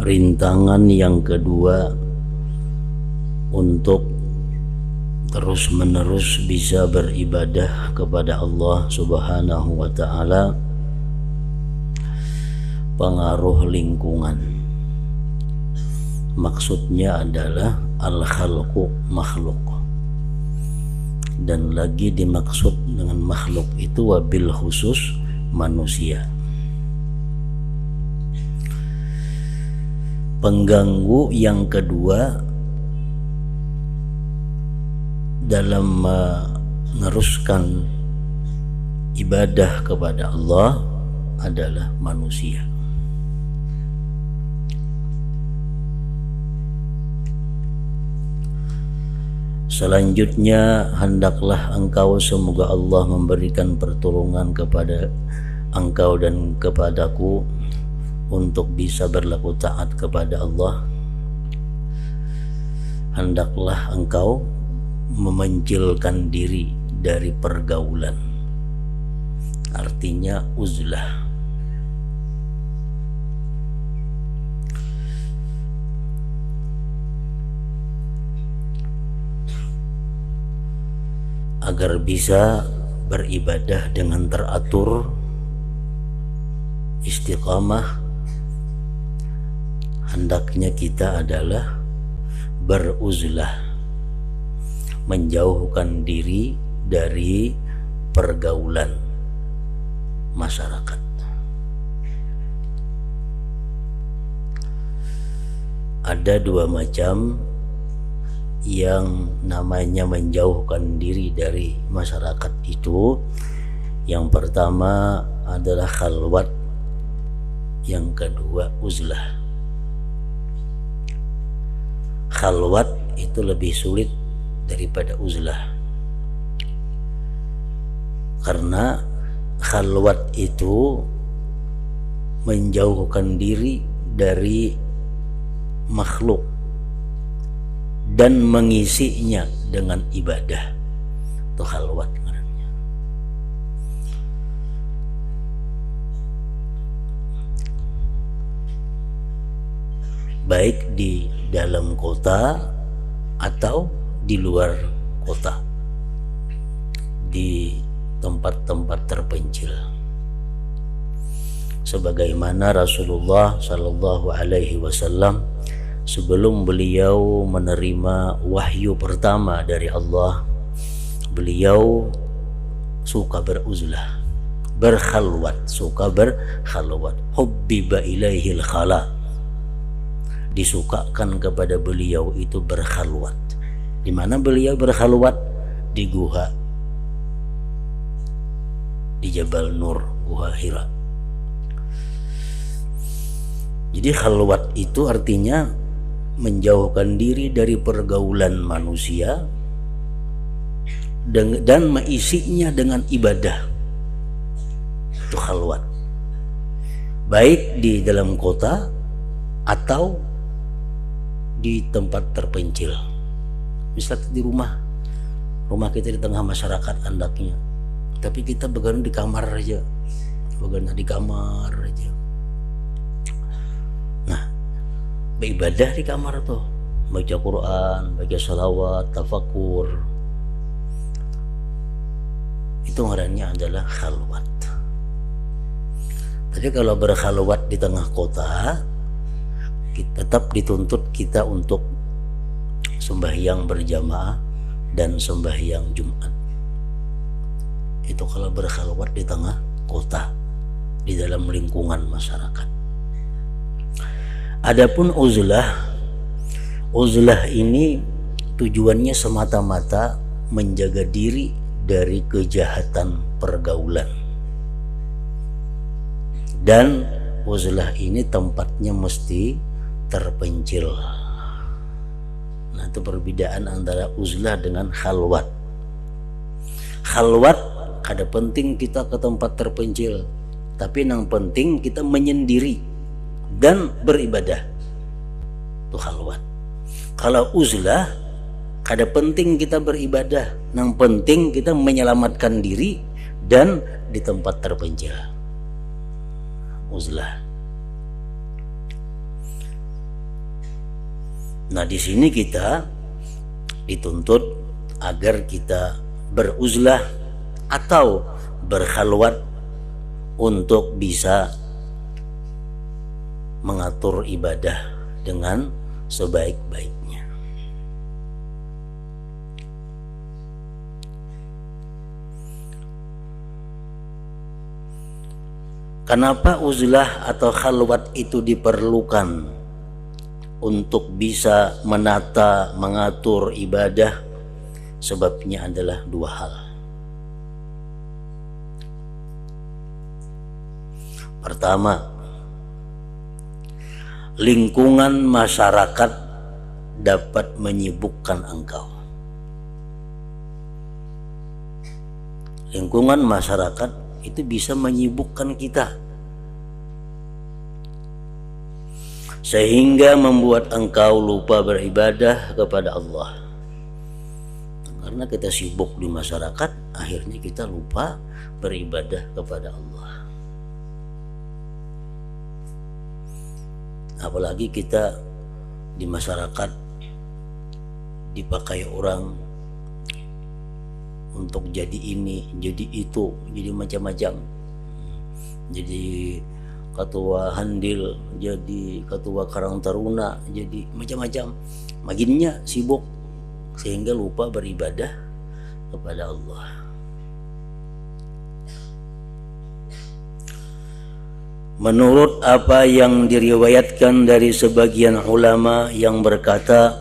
rintangan yang kedua untuk terus-menerus bisa beribadah kepada Allah Subhanahu wa Ta'ala, pengaruh lingkungan. Maksudnya adalah al-khalqu, makhluk, dan lagi dimaksud dengan makhluk itu wabil khusus manusia. Pengganggu yang kedua dalam meneruskan ibadah kepada Allah adalah manusia. Selanjutnya, hendaklah engkau, semoga Allah memberikan pertolongan kepada engkau dan kepadaku untuk bisa berlaku taat kepada Allah. Hendaklah engkau memencilkan diri dari pergaulan, artinya uzlah. Agar bisa beribadah dengan teratur, istiqamah, hendaknya kita adalah beruzlah, menjauhkan diri dari pergaulan masyarakat. Ada dua macam yang namanya menjauhkan diri dari masyarakat itu. Yang pertama adalah khalwat, yang kedua uzlah. Khalwat itu lebih sulit daripada uzlah, karena khalwat itu menjauhkan diri dari makhluk dan mengisinya dengan ibadah. Itu khalwat namanya. Baik di dalam kota atau di luar kota, di tempat-tempat terpencil. Sebagaimana Rasulullah Shallallahu Alaihi Wasallam sebelum beliau menerima wahyu pertama dari Allah, beliau suka beruzlah, berkhalwat, suka berkhalwat. Hubbiba ilaihil khala, disukakan kepada beliau itu berkhalwat. Di mana beliau berkhalwat? Di guha, di Jabal Nur, Guha Hira. Jadi khalwat itu artinya menjauhkan diri dari pergaulan manusia dan mengisinya dengan ibadah. Itu khalwat, baik di dalam kota atau di tempat terpencil. Misalnya di rumah kita di tengah masyarakat hendaknya, tapi kita begadang di kamar aja, Nah, beribadah di kamar tuh, baca Quran, baca salawat, tafakur, itu ngarannya adalah khalwat. Tapi kalau berkhalwat di tengah kota, kita tetap dituntut kita untuk sembahyang berjamaah dan sembahyang Jumat. Itu kalau berkhalwat di tengah kota, di dalam lingkungan masyarakat. Adapun uzlah ini tujuannya semata-mata menjaga diri dari kejahatan pergaulan. Dan uzlah ini tempatnya mesti terpencil. Nah, itu perbedaan antara uzlah dengan khalwat. Khalwat kada penting kita ke tempat terpencil, tapi yang penting kita menyendiri dan beribadah. Itu khalwat. Kalau uzlah, kada penting kita beribadah, yang penting kita menyelamatkan diri dan di tempat terpencil. Uzlah. Nah, di sini kita dituntut agar kita beruzlah atau berkhalwat untuk bisa mengatur ibadah dengan sebaik-baiknya. Kenapa uzlah atau khalwat itu diperlukan untuk bisa menata, mengatur ibadah? Sebabnya adalah dua hal. Pertama, lingkungan masyarakat dapat menyibukkan engkau. Lingkungan masyarakat itu bisa menyibukkan kita, sehingga membuat engkau lupa beribadah kepada Allah. Karena kita sibuk di masyarakat, akhirnya kita lupa beribadah kepada Allah. Apalagi kita di masyarakat dipakai orang untuk jadi ini, jadi itu, jadi macam-macam. Jadi ketua handil, jadi ketua Karang Taruna, jadi macam-macam. Makinnya sibuk sehingga lupa beribadah kepada Allah. Menurut apa yang diriwayatkan dari sebagian ulama yang berkata,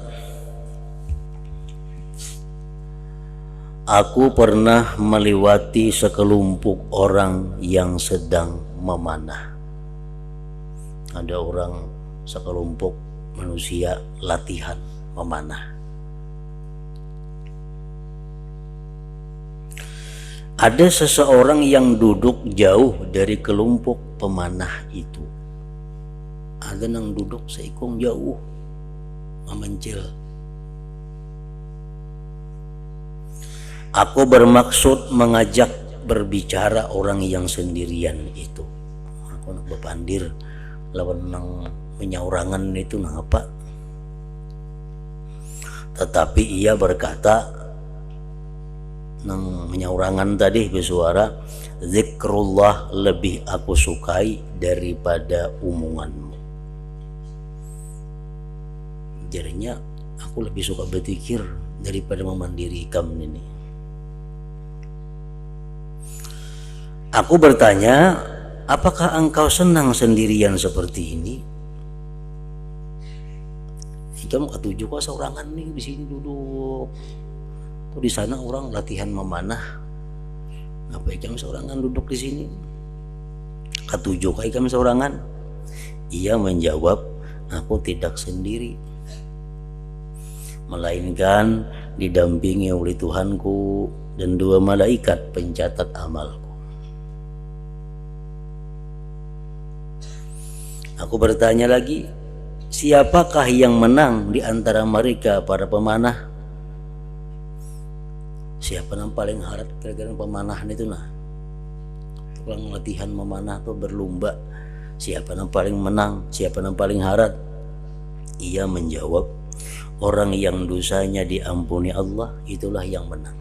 aku pernah melewati sekelompok orang yang sedang memanah. Ada orang sekelompok manusia latihan memanah. Ada seseorang yang duduk jauh dari kelompok pemanah itu. Ada yang duduk seikung jauh, memencil. Aku bermaksud mengajak berbicara orang yang sendirian itu. Aku nak berpandir lawan nang menyaurangan itu nang apa. Tetapi ia berkata, nang menyaurangan tadi bersuara, zikrullah lebih aku sukai daripada omonganmu. Jadinya aku lebih suka berzikir daripada memandiri kamu ini. Aku bertanya, apakah engkau senang sendirian seperti ini? Kamu ketujuh kok seorangan nih di sini duduk. Tuh di sana orang latihan memanah. Apa kamu seorangan duduk di sini? Ketujuh kok kamu seorangan? Ia menjawab, aku tidak sendiri, melainkan didampingi oleh Tuhanku dan dua malaikat pencatat amalku. Aku bertanya lagi, siapakah yang menang di antara mereka para pemanah? Siapa yang paling harap kira-kira pemanahan itu nah? Tukang latihan memanah tuh berlomba. Siapa yang paling menang? Siapa yang paling harap? Ia menjawab, orang yang dosanya diampuni Allah itulah yang menang.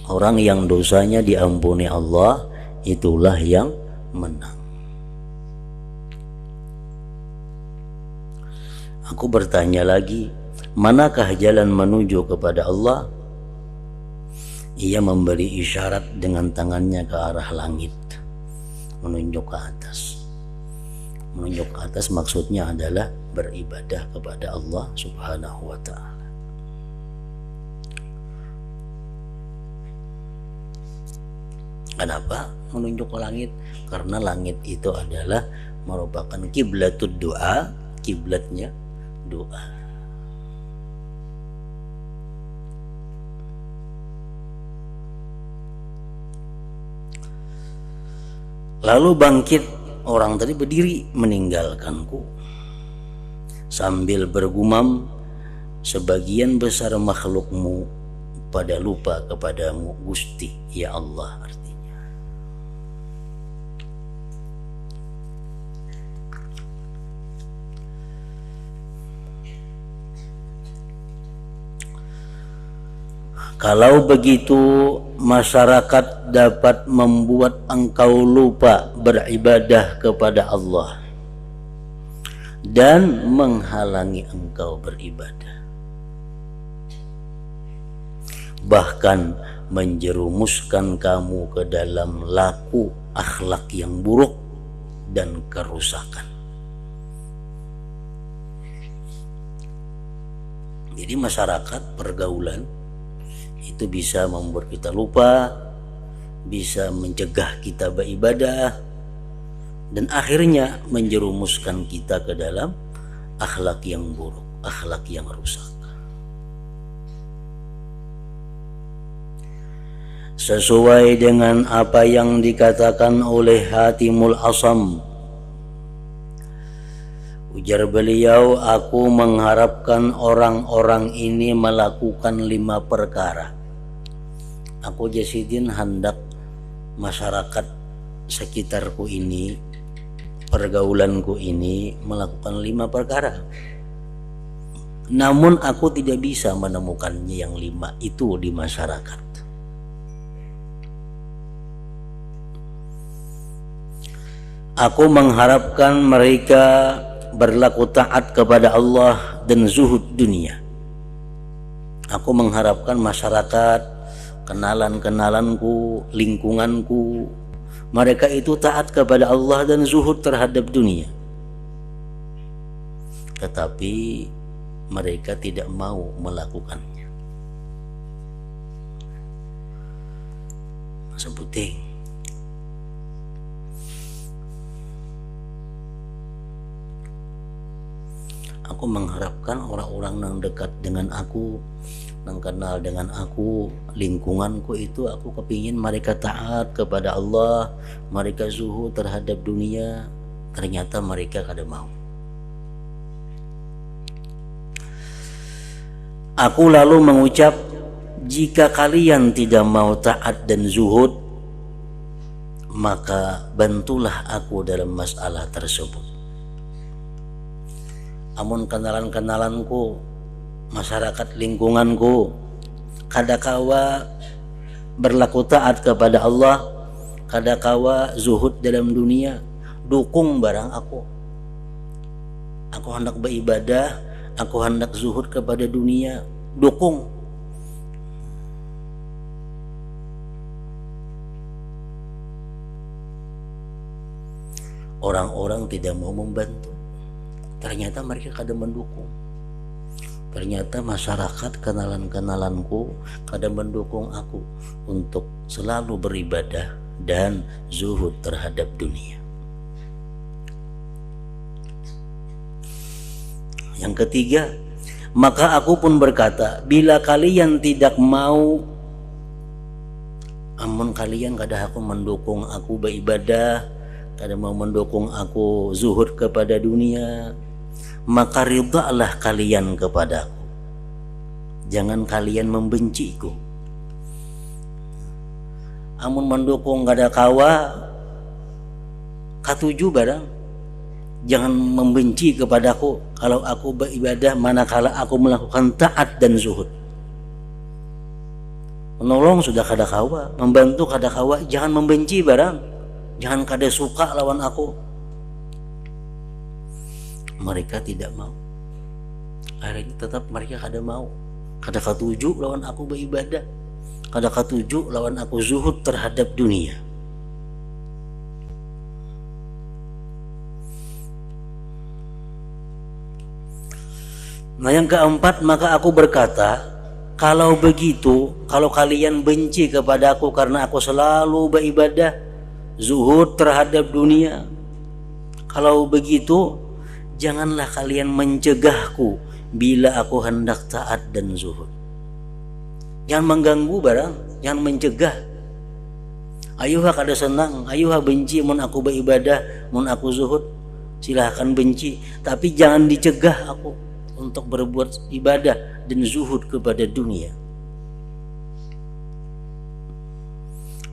Orang yang dosanya diampuni Allah itulah yang menang. Aku bertanya lagi, manakah jalan menuju kepada Allah? Ia memberi isyarat dengan tangannya ke arah langit, menunjuk ke atas. Menunjuk ke atas maksudnya adalah beribadah kepada Allah Subhanahu wa ta'ala. Kenapa menunjuk ke langit? Karena langit itu adalah merupakan kiblatud doa, kiblatnya doa. Lalu bangkit orang tadi berdiri meninggalkanku sambil bergumam, sebagian besar makhlukmu pada lupa kepadamu Gusti ya Allah. Artinya Kalau begitu masyarakat dapat membuat engkau lupa beribadah kepada Allah dan menghalangi engkau beribadah, bahkan menjerumuskan kamu ke dalam laku akhlak yang buruk dan kerusakan. Jadi masyarakat, pergaulan itu bisa membuat kita lupa, bisa mencegah kita beribadah, dan akhirnya menjerumuskan kita ke dalam akhlak yang buruk, akhlak yang rusak. Sesuai dengan apa yang dikatakan oleh Hatimul Asam, ujar beliau, aku mengharapkan orang-orang ini melakukan 5 perkara. Aku Jasidin hendak masyarakat sekitarku ini, pergaulanku ini melakukan 5 perkara. Namun aku tidak bisa menemukannya yang 5 itu di masyarakat. Aku mengharapkan mereka berlaku taat kepada Allah dan zuhud dunia. Aku mengharapkan masyarakat, kenalan-kenalanku, lingkunganku, mereka itu taat kepada Allah dan zuhud terhadap dunia. Tetapi mereka tidak mau melakukannya. Sebuting. Aku mengharapkan orang-orang yang dekat dengan aku, yang kenal dengan aku, lingkunganku itu, aku kepingin mereka taat kepada Allah, mereka zuhud terhadap dunia. Ternyata mereka kada mau. Aku lalu mengucap, jika kalian tidak mau taat dan zuhud, maka bantulah aku dalam masalah tersebut. Amun kenalan-kenalanku, masyarakat lingkunganku, kadakawa berlaku taat kepada Allah, kadakawa zuhud dalam dunia, dukung barang aku. Aku hendak beribadah, aku hendak zuhud kepada dunia, dukung. Orang-orang tidak mau membantu. Ternyata mereka kada mendukung. Ternyata masyarakat, kenalan-kenalanku kada mendukung aku untuk selalu beribadah dan zuhud terhadap dunia. Yang ketiga, maka aku pun berkata, bila kalian tidak mau, amun kalian kada aku mendukung aku beribadah, kada mau mendukung aku zuhud kepada dunia, maka ridhalah kalian kepadaku, jangan kalian membenciku. Amun mendukung kada kawa, katuju barang, jangan membenci kepadaku kalau aku beribadah manakala aku melakukan taat dan zuhud. Menolong sudah kada kawa, membantu kada kawa, jangan membenci barang, jangan kada suka lawan aku. Mereka tidak mau. Akhirnya tetap mereka kada mau, kada katuju lawan aku beribadah, kada katuju lawan aku zuhud terhadap dunia. Nah yang keempat, maka aku berkata, kalau begitu, kalau kalian benci kepada aku karena aku selalu beribadah, zuhud terhadap dunia, kalau begitu janganlah kalian mencegahku bila aku hendak taat dan zuhud. Jangan mengganggu barang, jangan mencegah. Ayuha kada senang, ayuha benci mun aku beribadah, mun aku zuhud, silahkan benci, tapi jangan dicegah aku untuk berbuat ibadah dan zuhud kepada dunia.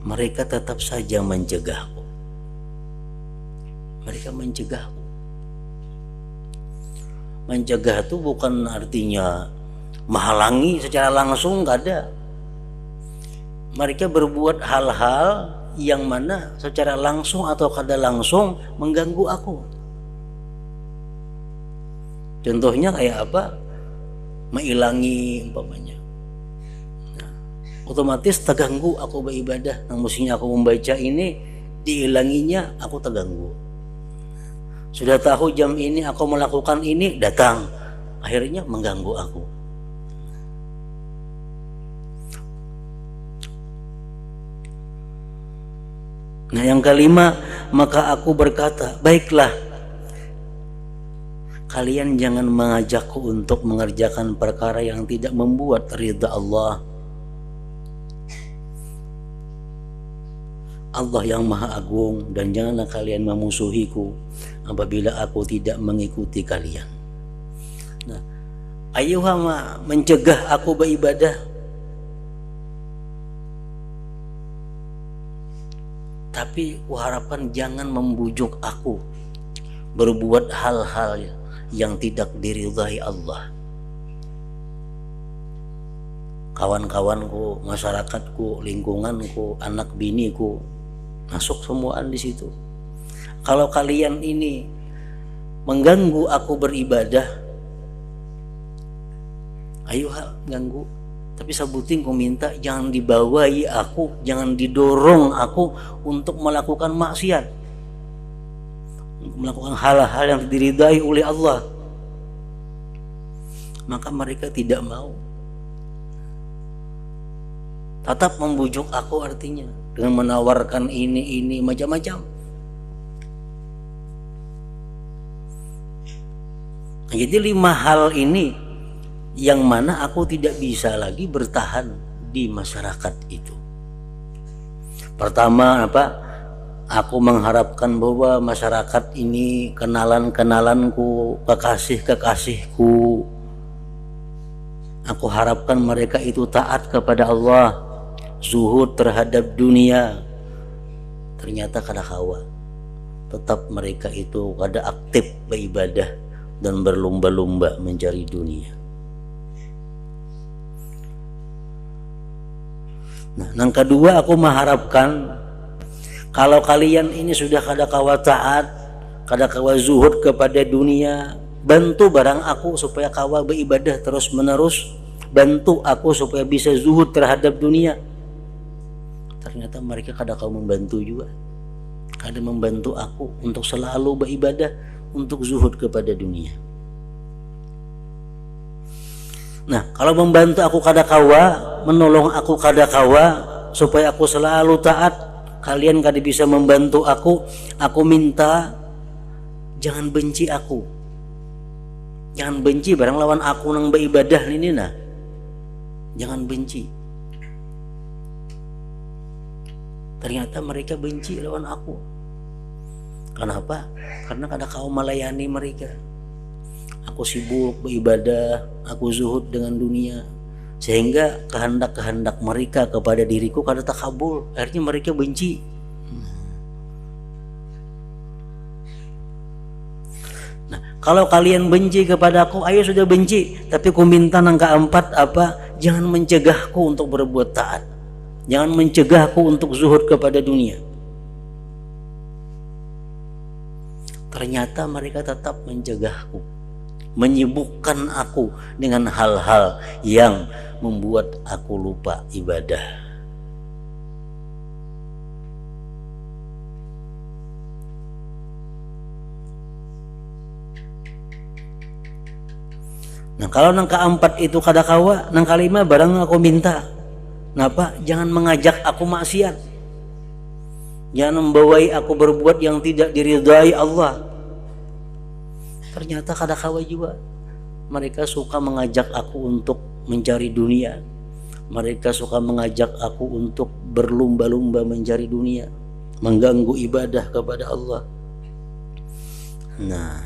Mereka tetap saja mencegahku. Mereka mencegahku. Mencegah itu bukan artinya menghalangi secara langsung, enggak ada. mereka berbuat hal-hal yang mana secara langsung atau kada langsung mengganggu aku. Contohnya kayak apa? Menghilangi umpamanya. Nah, otomatis terganggu aku beribadah. Yang mestinya aku membaca ini, dihilanginya aku terganggu. Sudah tahu jam ini aku melakukan ini, datang. Akhirnya mengganggu aku. Nah, yang kelima, maka aku berkata, baiklah, kalian jangan mengajakku untuk mengerjakan perkara yang tidak membuat ridha Allah. Allah yang Maha Agung, dan janganlah kalian memusuhiku apabila aku tidak mengikuti kalian. Nah, ayuhama mencegah aku beribadah, tapi kuharapkan jangan membujuk aku berbuat hal-hal yang tidak diridhai Allah. Kawan-kawanku, masyarakatku, lingkunganku, anak biniku, masuk semuaan di situ. Kalau kalian ini mengganggu aku beribadah, ayo ganggu. Tapi sabuting ku minta jangan dibawai aku, jangan didorong aku untuk melakukan maksiat, untuk melakukan hal-hal yang diridai oleh Allah. Maka mereka tidak mau. Tetap membujuk aku artinya dengan menawarkan ini macam-macam. Jadi 5 hal ini yang mana aku tidak bisa lagi bertahan di masyarakat itu. Pertama apa? Aku mengharapkan bahwa masyarakat ini kenalan-kenalanku, kekasih-kekasihku, aku harapkan mereka itu taat kepada Allah, zuhud terhadap dunia. Ternyata kada kawa. Tetap mereka itu kada aktif beribadah dan berlomba-lomba mencari dunia. Nah, yang kedua aku mengharapkan kalau kalian ini sudah kada kawa taat, kada kawa zuhud kepada dunia, bantu barang aku supaya kawa beribadah terus menerus, bantu aku supaya bisa zuhud terhadap dunia. Ternyata mereka kada kawa membantu juga, kada membantu aku untuk selalu beribadah, untuk zuhud kepada dunia. Nah, kalau membantu aku kada kawa, menolong aku kada kawa, supaya aku selalu taat, kalian kada bisa membantu aku minta jangan benci aku. Jangan benci barang lawan aku nang beribadah ini nah. Jangan benci. Ternyata mereka benci lawan aku. Kenapa? Karena kada kau melayani mereka. Aku sibuk beribadah, aku zuhud dengan dunia, sehingga kehendak-kehendak mereka kepada diriku kada takabul. Akhirnya mereka benci. Nah, kalau kalian benci kepadaku, ayo sudah benci, tapi ku minta nang keempat apa? Jangan mencegahku untuk berbuat taat. Jangan mencegahku untuk zuhud kepada dunia. Ternyata mereka tetap mencegahku, menyibukkan aku dengan hal-hal yang membuat aku lupa ibadah. Nah, kalau nang keempat itu kada kawa, nang kelima barang aku minta. Napa? Jangan mengajak aku maksiat. Jangan membawai aku berbuat yang tidak diridhai Allah. Ternyata kada kawa juga. Mereka suka mengajak aku untuk mencari dunia. Mereka suka mengajak aku untuk berlomba-lomba mencari dunia, mengganggu ibadah kepada Allah. Nah,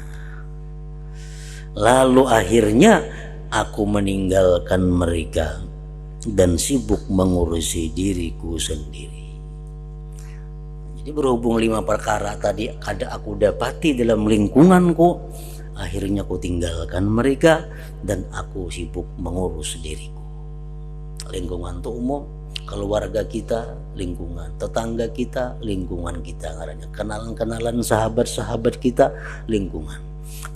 lalu akhirnya aku meninggalkan mereka dan sibuk mengurusi diriku sendiri. Jadi berhubung 5 perkara tadi kada aku dapati dalam lingkunganku, akhirnya aku tinggalkan mereka dan aku sibuk mengurus diriku. Lingkungan itu umum, keluarga kita, lingkungan tetangga kita, lingkungan kita, kenalan-kenalan sahabat-sahabat kita, lingkungan.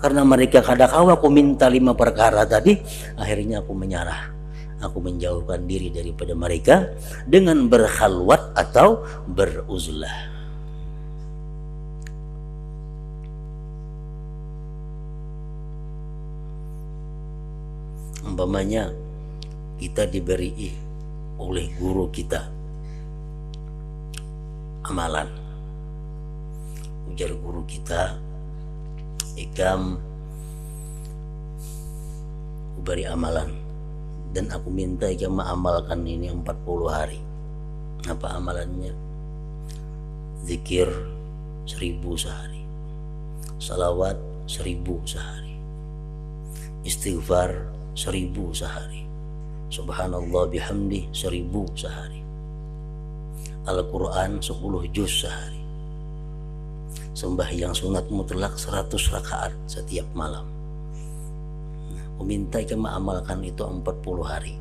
Karena mereka kadang-kala aku minta 5 perkara tadi, akhirnya aku menyerah, aku menjauhkan diri daripada mereka dengan berkhalwat atau beruzlah. Umpamanya kita diberi oleh guru kita amalan, ujar guru kita, Ikam, aku beri amalan dan aku minta Ikam mengamalkan ini 40 hari. Apa amalannya? Zikir 1000 sehari, salawat 1000 sehari, istighfar 1000 sehari, subhanallah bihamdi 1000 sehari, Al-Quran 10 juz sehari, sembahyang sunat mutlak 100 rakaat setiap malam. Aku minta kita mengamalkan itu 40 hari.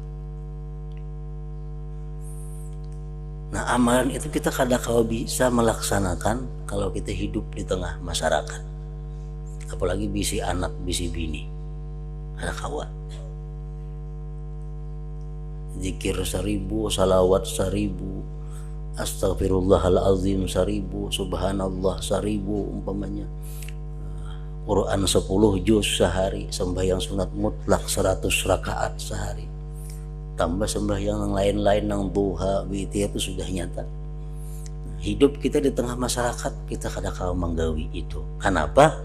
Nah, amalan itu kita kadang-kala bisa melaksanakan kalau kita hidup di tengah masyarakat, apalagi bisi anak bisi bini, ada kawan. Zikir 1000, salawat 1000, astagfirullahalazim 1000, subhanallah 1000 umpamanya, Quran 10 juz sehari, sembahyang sunat mutlak 100 rakaat sehari, tambah sembahyang yang lain-lain yang duha, witir, itu sudah nyata. Hidup kita di tengah masyarakat, kita kadang-kala menggawi itu. Kenapa?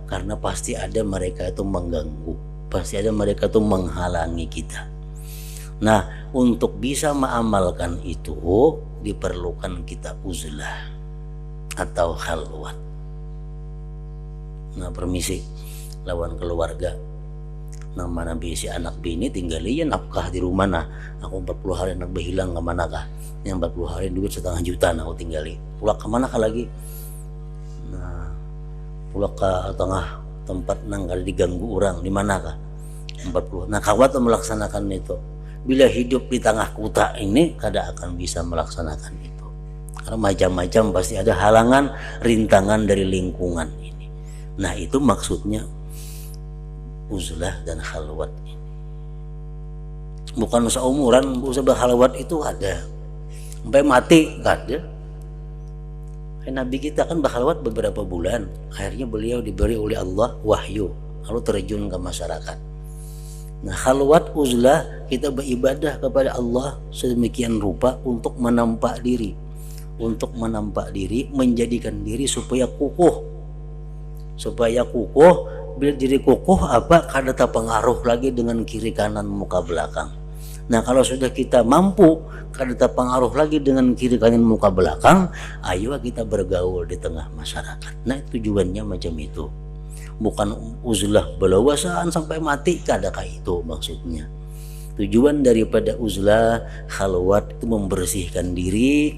Karena pasti ada mereka itu mengganggu, pasti ada mereka itu menghalangi kita. Nah, untuk bisa mengamalkan itu diperlukan kita uzlah atau khalwat. Nah, permisi lawan keluarga, nama nabi si anak bini tinggalin nafkah di rumah. Nah, aku 40 hari anak berhilang ke manakah? Yang 40 hari duit 1,5 juta nah aku tinggali. Pulang ke mana kah lagi? Nah, pulang ke tengah tempat nang kada diganggu orang di manakah? 40. Nah, kawat melaksanakan itu. Bila hidup di tengah kota ini kada akan bisa melaksanakan itu, karena macam-macam pasti ada halangan, rintangan dari lingkungan ini. Nah, itu maksudnya uzlah dan khalwat ini. Bukan seumuran usah berkhalwat itu ada sampai mati ada. Nabi kita kan berkhalwat beberapa bulan, akhirnya beliau diberi oleh Allah wahyu lalu terjun ke masyarakat. Nah, khalwat uzlah kita beribadah kepada Allah sedemikian rupa untuk menampak diri, menjadikan diri supaya kukuh, bila diri kukuh apa kada terpengaruh lagi dengan kiri kanan muka belakang. Nah, kalau sudah kita mampu kada terpengaruh lagi dengan kiri kanan muka belakang, ayo kita bergaul di tengah masyarakat. Nah, tujuannya macam itu. Bukan uzlah belawasaan sampai mati, kadakah itu maksudnya. Tujuan daripada uzlah khalwat itu membersihkan diri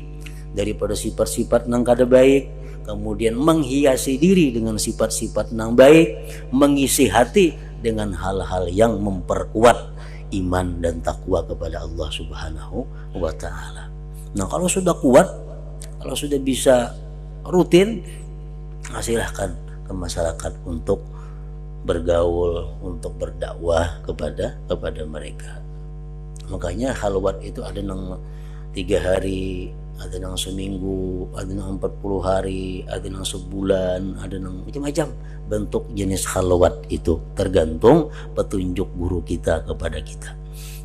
daripada sifat-sifat nang kada baik, kemudian menghiasi diri dengan sifat-sifat nang baik, mengisi hati dengan hal-hal yang memperkuat iman dan takwa kepada Allah Subhanahu wa ta'ala. Nah, kalau sudah kuat, kalau sudah bisa rutin, silahkan ke masyarakat untuk bergaul, untuk berdakwah kepada mereka. Makanya khalwat itu ada yang 3 hari, ada yang seminggu, ada yang 40 hari, ada yang sebulan, ada yang macam-macam bentuk jenis khalwat itu, tergantung petunjuk guru kita kepada kita.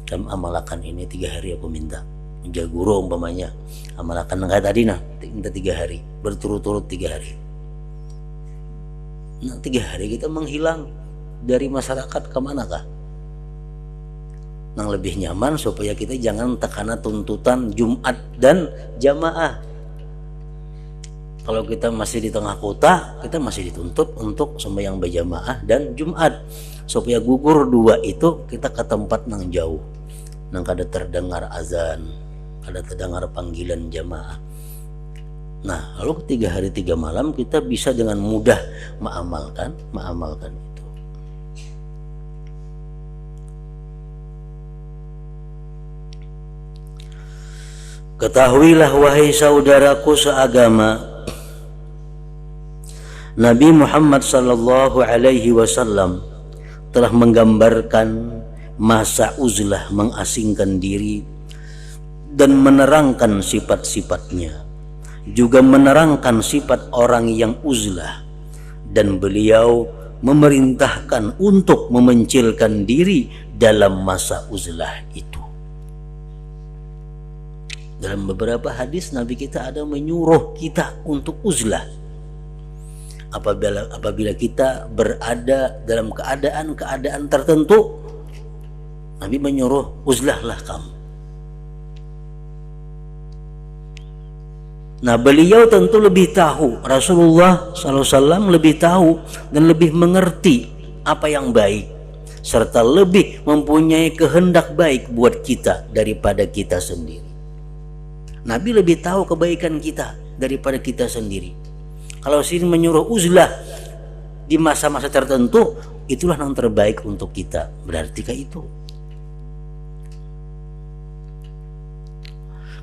Kamu amalkan ini 3 hari aku minta. Ujar guru umpamanya, amalkan kayak tadi nah, minta 3 hari, berturut-turut 3 hari. Nah, 3 hari kita menghilang dari masyarakat kemanakah? Yang lebih nyaman supaya kita jangan tekana tuntutan Jumat dan jamaah. Kalau kita masih di tengah kota, kita masih dituntut untuk sembahyang berjamaah dan Jumat. Supaya gugur 2 itu kita ke tempat yang jauh, yang kada terdengar azan, kada terdengar panggilan jamaah. Nah, lalu 3 hari 3 malam kita bisa dengan mudah mengamalkan itu. Ketahuilah wahai saudaraku seagama, Nabi Muhammad sallallahu alaihi wasallam telah menggambarkan masa uzlah, mengasingkan diri, dan menerangkan sifat-sifatnya, juga menerangkan sifat orang yang uzlah, dan beliau memerintahkan untuk memencilkan diri dalam masa uzlah itu. Dalam beberapa hadis Nabi kita ada menyuruh kita untuk uzlah. Apabila kita berada dalam keadaan tertentu, Nabi menyuruh uzlahlah kamu. Nah, beliau tentu lebih tahu, Rasulullah SAW lebih tahu dan lebih mengerti apa yang baik, serta lebih mempunyai kehendak baik buat kita daripada kita sendiri. Nabi lebih tahu kebaikan kita daripada kita sendiri. Kalau sini menyuruh uzlah di masa-masa tertentu, itulah yang terbaik untuk kita. Berartikah itu?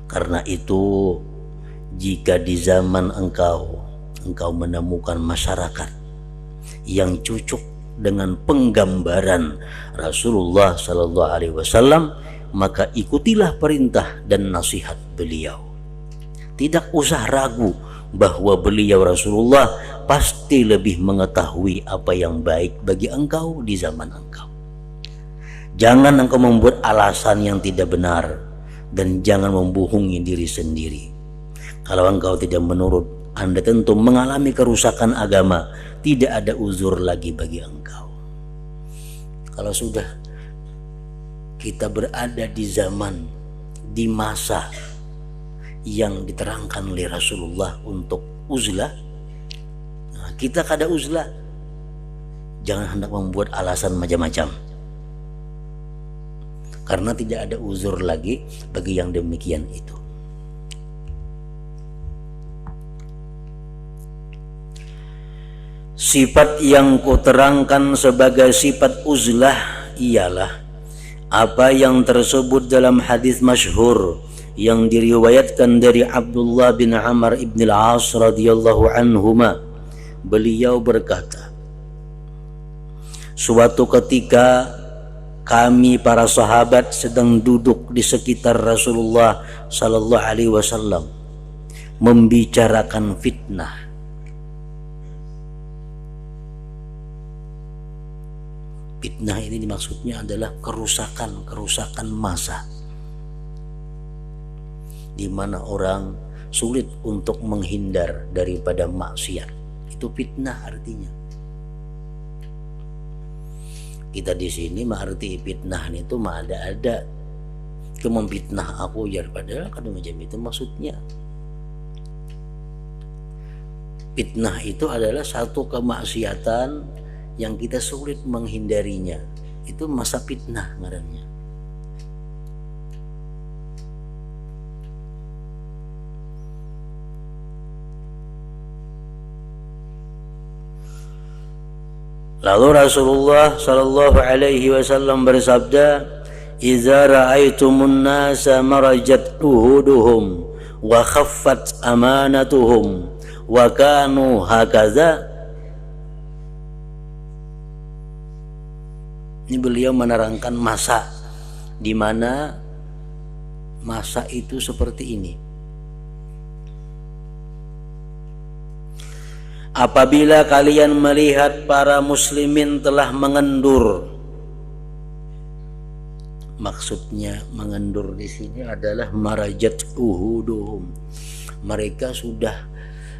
Karena itu, jika di zaman engkau menemukan masyarakat yang cocok dengan penggambaran Rasulullah Sallallahu Alaihi Wasallam, maka ikutilah perintah dan nasihat beliau. Tidak usah ragu bahwa beliau Rasulullah pasti lebih mengetahui apa yang baik bagi engkau di zaman engkau. Jangan engkau membuat alasan yang tidak benar, dan jangan membohongi diri sendiri. Kalau engkau tidak menurut, Anda tentu mengalami kerusakan agama. Tidak ada uzur lagi bagi engkau. Kalau sudah kita berada di zaman, di masa yang diterangkan oleh Rasulullah untuk uzlah, nah, kita kada uzlah, jangan hendak membuat alasan macam-macam, karena tidak ada uzur lagi bagi yang demikian itu. Sifat yang kuterangkan sebagai sifat uzlah ialah apa yang tersebut dalam hadis masyhur yang diriwayatkan dari Abdullah bin Amr ibn al-As radhiyallahu anhuma. Beliau berkata, suatu ketika kami para sahabat sedang duduk di sekitar Rasulullah sallallahu alaihi wasallam membicarakan fitnah. Fitnah ini maksudnya adalah kerusakan masa, di mana orang sulit untuk menghindar daripada maksiat. Itu fitnah artinya. Kita di sini mengerti fitnah itu mah ada. Itu memfitnah aku ya, padahal kan macam itu maksudnya. Fitnah itu adalah satu kemaksiatan yang kita sulit menghindarinya. Itu masa fitnah ngarannya. Lalu Rasulullah sallallahu alaihi wasallam bersabda, "Idza ra'aitumun nasa marajat uhuduhum wa khaffat amanatuhum wa kanu hakaza." Ini beliau menerangkan masa di mana masa itu seperti ini. Apabila kalian melihat para muslimin telah mengendur, maksudnya mengendur di sini adalah marajat uhuduhum. Mereka sudah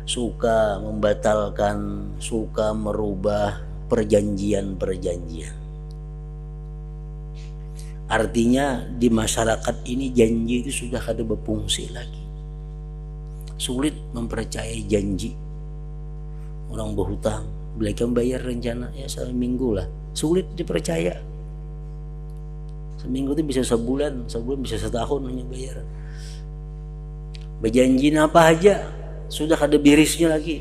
suka membatalkan, suka merubah perjanjian-perjanjian. Artinya di masyarakat ini janji itu sudah kada berfungsi lagi. Sulit mempercayai janji. Orang berhutang, mereka bayar rencana ya seminggu lah, sulit dipercaya. Seminggu itu bisa sebulan bisa setahun hanya bayar. Berjanji apa aja sudah kada birisnya lagi.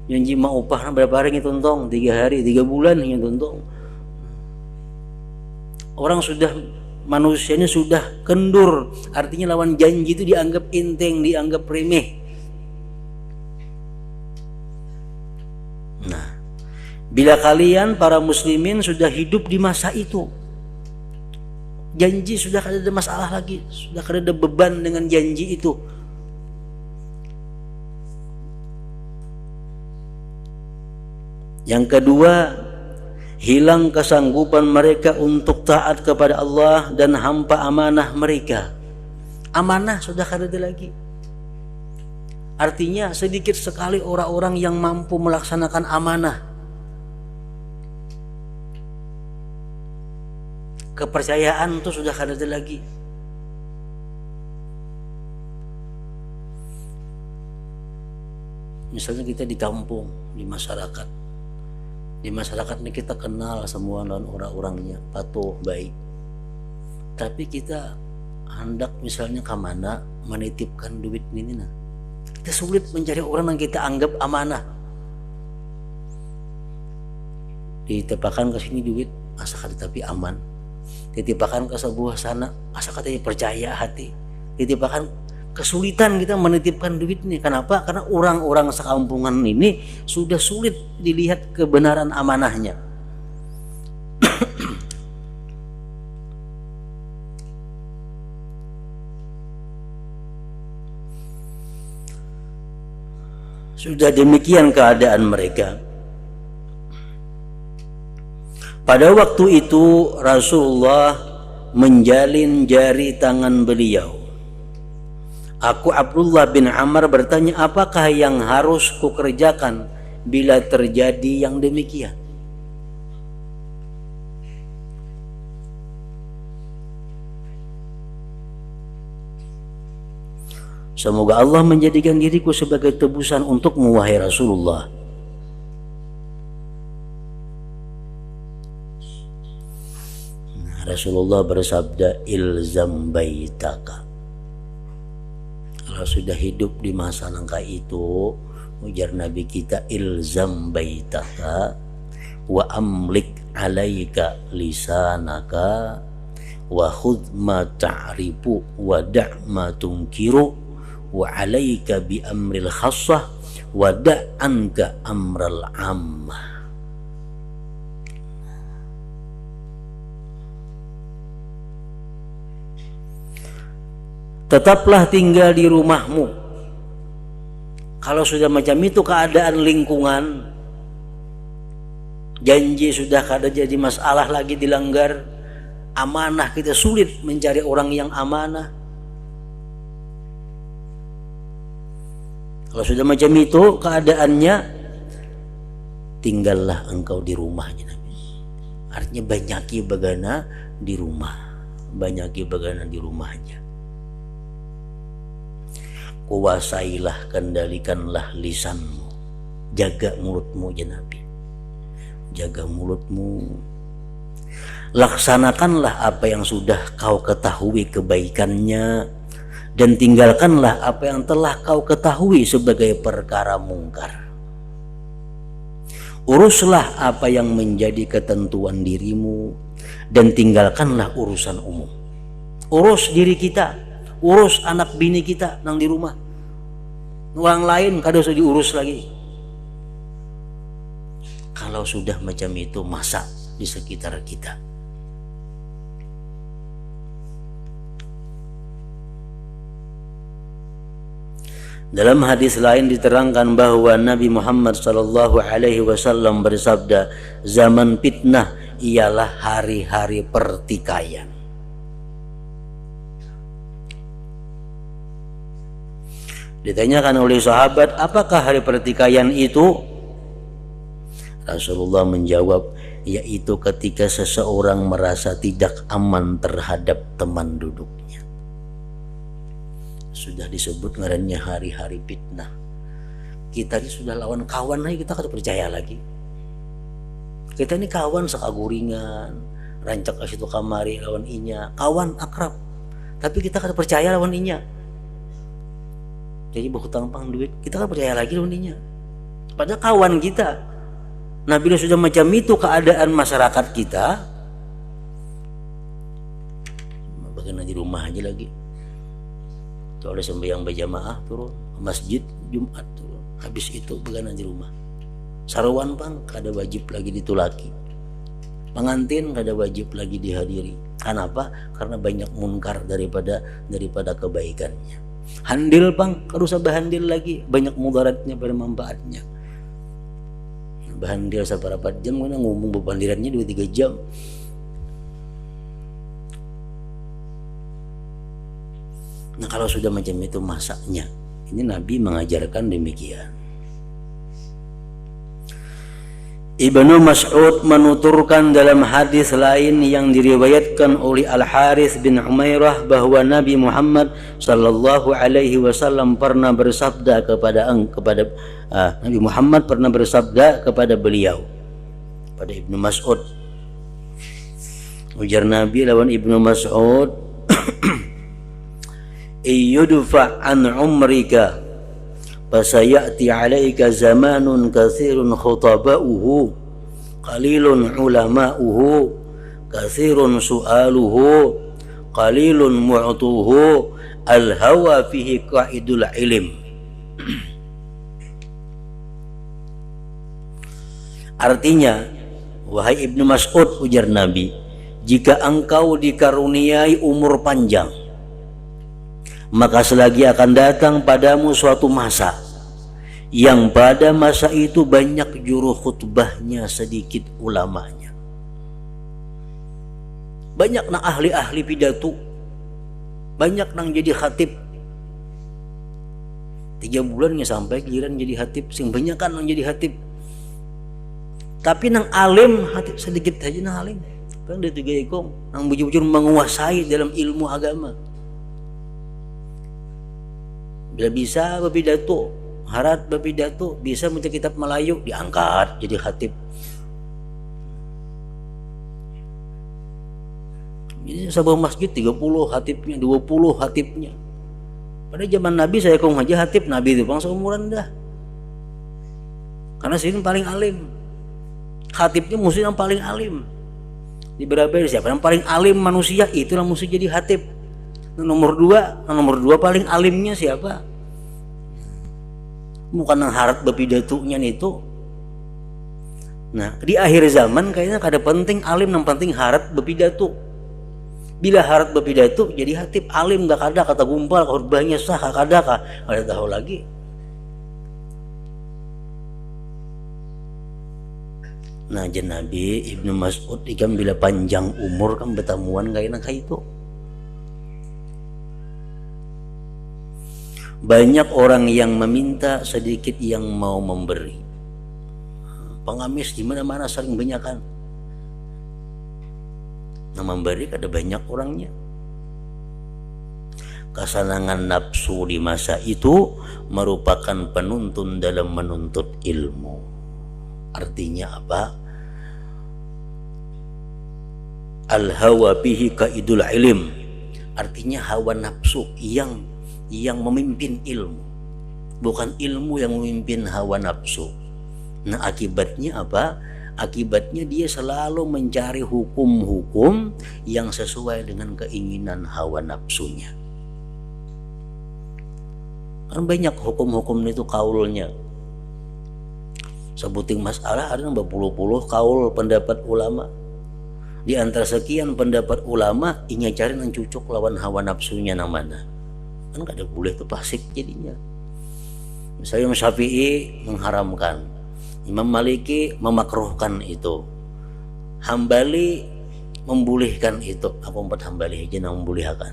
Janji mau upah berapa hari ngitung-tung, 3 hari, 3 bulan ngitung-tung. Orang sudah manusia ini sudah kendur, artinya lawan janji itu dianggap enteng, dianggap remeh. Nah, bila kalian para muslimin sudah hidup di masa itu, janji sudah kada ada masalah lagi, sudah kada ada beban dengan janji itu. Yang kedua, hilang kesanggupan mereka untuk taat kepada Allah dan hampa amanah mereka. Amanah sudah kada ada lagi. Artinya sedikit sekali orang-orang yang mampu melaksanakan amanah. Kepercayaan itu sudah kada ada lagi. Misalnya kita di kampung, di masyarakat. Di masyarakat ini kita kenal semua orang-orangnya, patuh, baik. Tapi kita hendak misalnya ke mana menitipkan duit ini, nah, kita sulit mencari orang yang kita anggap amanah. Ditipakan ke sini duit, asa kata tapi aman. Ditipakan ke sebuah sana, asa katanya percaya hati. Ditipakan, kesulitan kita menitipkan duit ini. Kenapa? Karena orang-orang sekampungan ini sudah sulit dilihat kebenaran amanahnya. Sudah demikian keadaan mereka. Pada waktu itu Rasulullah menjalin jari tangan beliau. Aku Abdullah bin Amr bertanya, apakah yang harus kukerjakan bila terjadi yang demikian? Semoga Allah menjadikan diriku sebagai tebusan untukmu, wahai Rasulullah. Rasulullah bersabda, ilzam baitaka. Kalau sudah hidup di masa langka itu, ujar Nabi kita, ilzam baitaka wa amlik alaika lisanaka wa khudh ma ta'rifu wa da' ma tunkiru wa alaika bi amril khassah wa da' anka amral ammah. Tetaplah tinggal di rumahmu. Kalau sudah macam itu keadaan lingkungan, janji sudah kada jadi masalah lagi dilanggar, amanah kita sulit mencari orang yang amanah. Kalau sudah macam itu keadaannya, tinggallah engkau di rumahnya. Artinya banyaki bagana di rumah, banyaki bagana di rumahnya. Kuasailah, kendalikanlah lisanmu, jaga mulutmu ya Nabi, jaga mulutmu. Laksanakanlah apa yang sudah kau ketahui kebaikannya, dan tinggalkanlah apa yang telah kau ketahui sebagai perkara mungkar. Uruslah apa yang menjadi ketentuan dirimu, dan tinggalkanlah urusan umum. Urus diri kita, urus anak bini kita nang di rumah. Orang lain kada usah diurus lagi. Kalau sudah macam itu, masa di sekitar kita. Dalam hadis lain diterangkan bahwa Nabi Muhammad SAW bersabda, zaman fitnah ialah hari-hari pertikaian. Ditanyakan oleh sahabat, apakah hari pertikaian itu? Rasulullah menjawab, yaitu ketika seseorang merasa tidak aman terhadap teman duduknya. Sudah disebut ngarannya hari-hari fitnah. Kita ini sudah lawan kawan lagi, kita kada percaya lagi. Kita ini kawan sekaguringan, rancak ke situ kamari lawan inya, kawan akrab. Tapi kita kada percaya lawan inya. Jadi berhutang pang duit, kita kan percaya lagi lawan inya. Padahal kawan kita. Nah bila sudah macam itu keadaan masyarakat kita, rumah aja lagi. Soalnya sembahyang berjamaah turun, masjid Jumat turun, habis itu begadang di rumah. Sarwan pang kada wajib lagi ditulaki, pengantin kada wajib lagi dihadiri. Kenapa? Karena banyak munkar daripada kebaikannya. Handil pang kada usah bahandil lagi, banyak mudaratnya pada manfaatnya. Bahandil seberapa jam mana ngomong bebandirannya 2-3 jam. Nah kalau sudah macam itu masaknya, ini Nabi mengajarkan demikian. Ibnu Mas'ud menuturkan dalam hadis lain yang diriwayatkan oleh Al-Harits bin Umairah bahwa Nabi Muhammad sallallahu alaihi wasallam pernah bersabda Nabi Muhammad pernah bersabda kepada beliau, pada Ibnu Mas'ud. Ujar Nabi lawan Ibnu Mas'ud, "Iyudfa an umrika fasayati alaika zamanun katsirun khutaba'uhu qalilun ulama'uhu katsirun su'aluhu qalilun mu'tuhu al-hawa fihi qa'idul ilm." Artinya, wahai Ibnu Mas'ud, ujar Nabi, jika engkau dikaruniai umur panjang, maka selagi akan datang padamu suatu masa yang pada masa itu banyak juru khutbahnya, sedikit ulamanya. Banyak nang ahli-ahli pidato, banyak nang jadi khatib. 3 bulan nggak sampai giliran jadi khatib, sing banyak kan nang jadi khatib. Tapi nang alim khatib sedikit aja nang alim. Kan dia 3 ekong nang bujur-bujur menguasai dalam ilmu agama. Bila bisa berpidato, harat berpidato, bisa baca kitab Melayu, diangkat jadi khatib. Jadi sebuah masjid 30 khatibnya, 20 khatibnya. Pada zaman Nabi saya kong aja khatib Nabi itu bang seumuran dah. Karena sini paling alim. Khatibnya mesti yang paling alim. Di berapa siapa yang paling alim manusia, itulah mesti jadi khatib. Nomor 2 paling alimnya siapa? Bukan yang harat berpidatunya itu. Nah di akhir zaman kayaknya kada penting alim, yang penting harat berpidato. Bila harat berpidato jadi khatib, alim gak kada kata gumpal khutbahnya sah kada tahu lagi. Nah jen Nabi Ibnu Mas'ud ikan bila panjang umur kan bertemuan kayaknya kayak itu. Banyak orang yang meminta, sedikit yang mau memberi. Pengamis di mana-mana saling banyakan. Nah memberi kada banyak orangnya. Kesenangan nafsu di masa itu merupakan penuntun dalam menuntut ilmu. Artinya apa? Al-hawa bihi qaidul ilm. Artinya hawa nafsu yang memimpin ilmu, bukan ilmu yang memimpin hawa nafsu. Nah akibatnya apa? Akibatnya dia selalu mencari hukum-hukum yang sesuai dengan keinginan hawa nafsunya. Kan banyak hukum-hukum itu kaulnya. Sebuting masalah ada berpuluh-puluh kaul pendapat ulama. Di antara sekian pendapat ulama, ingin cari yang cocok lawan hawa nafsunya yang mana. Kan kada boleh itu pasik jadinya. Misalnya Imam Syafi'i mengharamkan, Imam Maliki memakruhkan itu, Hambali membolehkan itu. Apa 4 Hambali aja yang membolehkan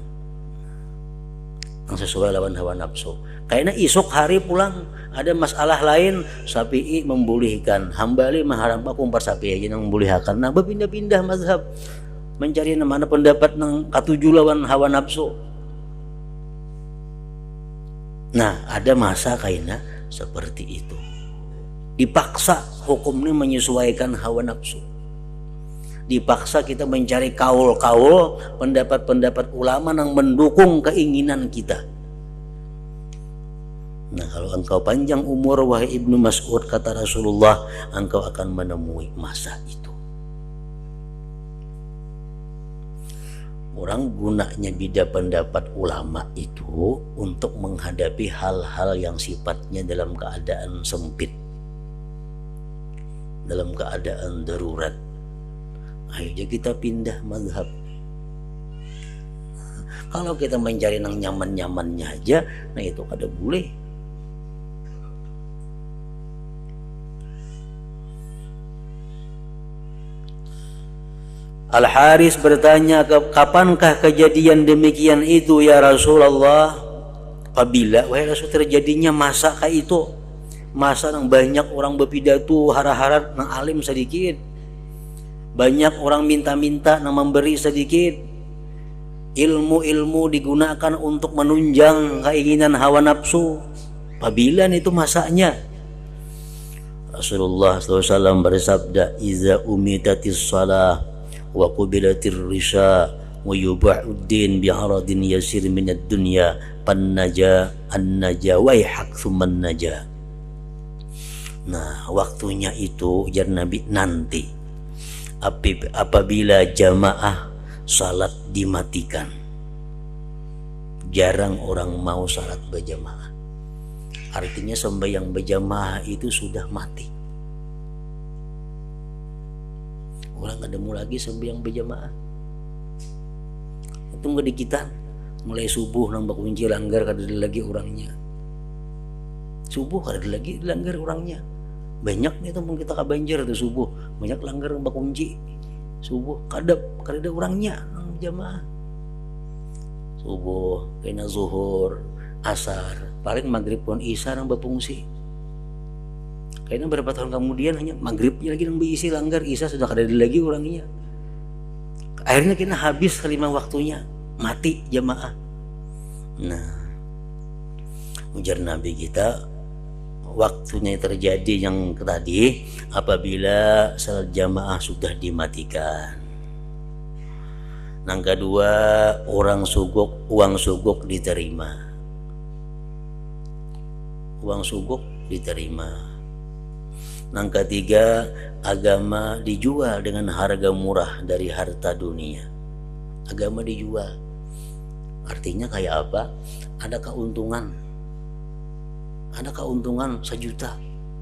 yang sesuai lawan hawa nafsu. Kayaknya isuk hari pulang ada masalah lain, Syafi'i membolehkan, Hambali mengharamkan, aku 4 Syafi'i aja yang membolehkan. Nah berpindah-pindah mazhab mencari mana pendapat yang katuju lawan hawa nafsu. Nah ada masa kayaknya seperti itu, dipaksa hukum ini menyesuaikan hawa nafsu, dipaksa kita mencari kaul-kaul pendapat-pendapat ulama yang mendukung keinginan kita. Nah kalau engkau panjang umur wahai Ibnu Mas'ud, kata Rasulullah, engkau akan menemui masa itu. Orang gunanya beda pendapat ulama itu untuk menghadapi hal-hal yang sifatnya dalam keadaan sempit, dalam keadaan darurat. Akhirnya kita pindah mazhab. Kalau kita mencari yang nyaman-nyamannya aja, nah itu kada boleh. Al-Haris bertanya, kapankah kejadian demikian itu ya Rasulullah? Apabila, wahai Rasul, terjadinya masa kayak itu, masa yang banyak orang berpidato hara-hara nang alim sedikit, banyak orang minta-minta nang memberi sedikit, ilmu-ilmu digunakan untuk menunjang keinginan hawa nafsu. Apabila itu masanya, Rasulullah SAW bersabda, "Iza umitatis salah wa qubilatir risha wa yuba'uddin bi'aradin yasir minad dunya pannaja annaja wa yahak thumman naja." Nah, waktunya itu ujar Nabi, nanti apabila jamaah salat dimatikan, jarang orang mau salat berjamaah. Artinya sembahyang berjamaah itu sudah mati. Orang nggak mau lagi sembahyang berjamaah. Itu nggak di kita. Mulai subuh nambah kunci langgar kada ada lagi orangnya. Subuh kada ada lagi langgar orangnya. Banyak nih tuh kita ke Banjar tuh subuh, banyak langgar nambah kunci. Subuh kada ada orangnya nang jamaah. Subuh, kena zuhur, asar, paling maghrib pun isya nang berfungsi. Kayaknya berapa tahun kemudian hanya maghribnya lagi nang berisi langgar, isya sudah kada ada lagi orangnya. Akhirnya kita habis kelima waktunya, mati jamaah. Nah, ujar Nabi kita, waktunya terjadi yang tadi apabila salat jamaah sudah dimatikan. Yang kedua, uang suguk diterima. Uang suguk diterima. Yang ketiga, agama dijual dengan harga murah dari harta dunia. Agama dijual. Artinya kayak apa? Ada keuntungan. Ada keuntungan 1 juta.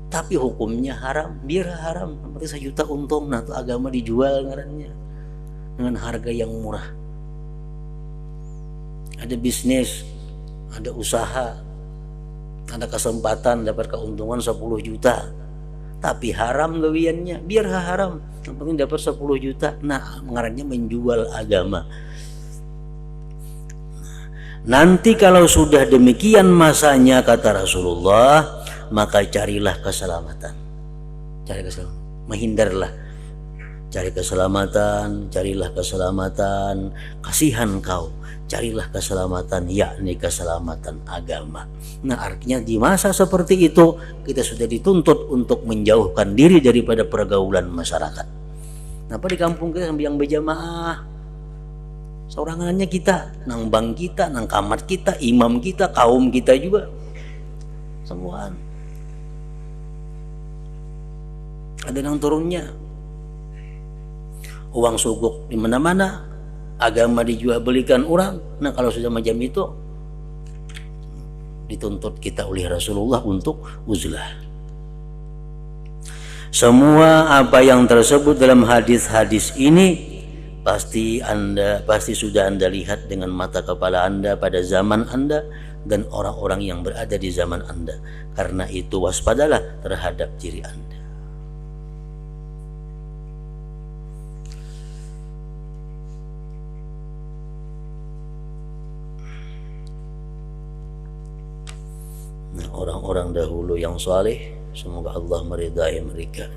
Tapi hukumnya haram. Biar haram. Berarti 1 juta untung. Nah, itu agama dijual ngarannya. Dengan harga yang murah. Ada bisnis, ada usaha, ada kesempatan dapat keuntungan 10 juta, tapi haram gawiannya, biar haram, yang penting dapat 10 juta. Nah, ngarannya menjual agama. Nanti kalau sudah demikian masanya, kata Rasulullah, maka carilah keselamatan. Cari keselamatan, menghindarlah. Cari keselamatan, carilah keselamatan, kasihan kau, carilah keselamatan, yakni keselamatan agama. Nah, artinya di masa seperti itu kita sudah dituntut untuk menjauhkan diri daripada pergaulan masyarakat. Kenapa di kampung kita yang berjamaah? Seorangannya kita, nang bang kita, nang kamar kita, imam kita, kaum kita juga, semuaan. Ada yang turunnya. Uang suguk di mana-mana, agama dijual belikan orang. Nah, kalau sudah macam itu, dituntut kita oleh Rasulullah untuk uzlah. Semua apa yang tersebut dalam hadis-hadis ini pasti sudah Anda lihat dengan mata kepala Anda pada zaman Anda dan orang-orang yang berada di zaman Anda. Karena itu waspadalah terhadap diri Anda. Orang-orang dahulu yang saleh, semoga Allah meridai mereka.